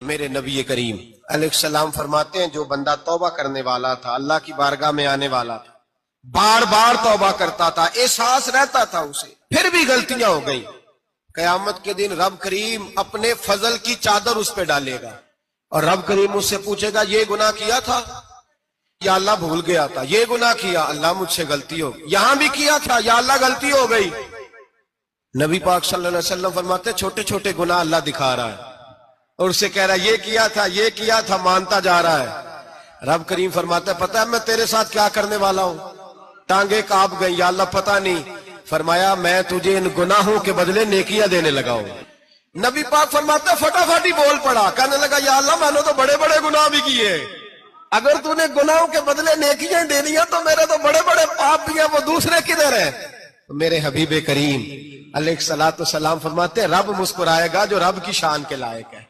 میرے نبی کریم علیہ السلام فرماتے ہیں جو بندہ توبہ کرنے والا تھا، اللہ کی بارگاہ میں آنے والا تھا، بار بار توبہ کرتا تھا، احساس رہتا تھا اسے، پھر بھی غلطیاں ہو گئی، قیامت کے دن رب کریم اپنے فضل کی چادر اس پہ ڈالے گا اور رب کریم اس سے پوچھے گا یہ گناہ کیا تھا یا اللہ بھول گیا تھا، یہ گناہ کیا اللہ مجھ سے غلطی ہو گئی، یہاں بھی کیا تھا یا اللہ غلطی ہو گئی۔ نبی پاک صلی اللہ علیہ وسلم فرماتے ہیں چھوٹے چھوٹے گناہ اللہ دکھا رہا ہے اور اسے کہہ رہا ہے یہ کیا تھا مانتا جا رہا ہے۔ رب کریم فرماتا ہے پتہ ہے میں تیرے ساتھ کیا کرنے والا ہوں؟ ٹانگیں کانپ گئی، یا اللہ پتہ نہیں۔ فرمایا میں تجھے ان گناہوں کے بدلے نیکیاں دینے لگا ہوں۔ نبی پاک فرماتا ہے فٹافٹ ہی بول پڑا، کہنے لگا یا اللہ میں نے تو بڑے بڑے گناہ بھی کیے، اگر تو نے گناہوں کے بدلے نیکیاں دینی ہیں تو میرے تو بڑے بڑے پاپ بھی ہیں، وہ دوسرے کدھر ہیں؟ میرے حبیب کریم علیہ الصلوۃ والسلام فرماتے ہیں رب مسکرائے گا جو رب کی شان کے لائق ہے۔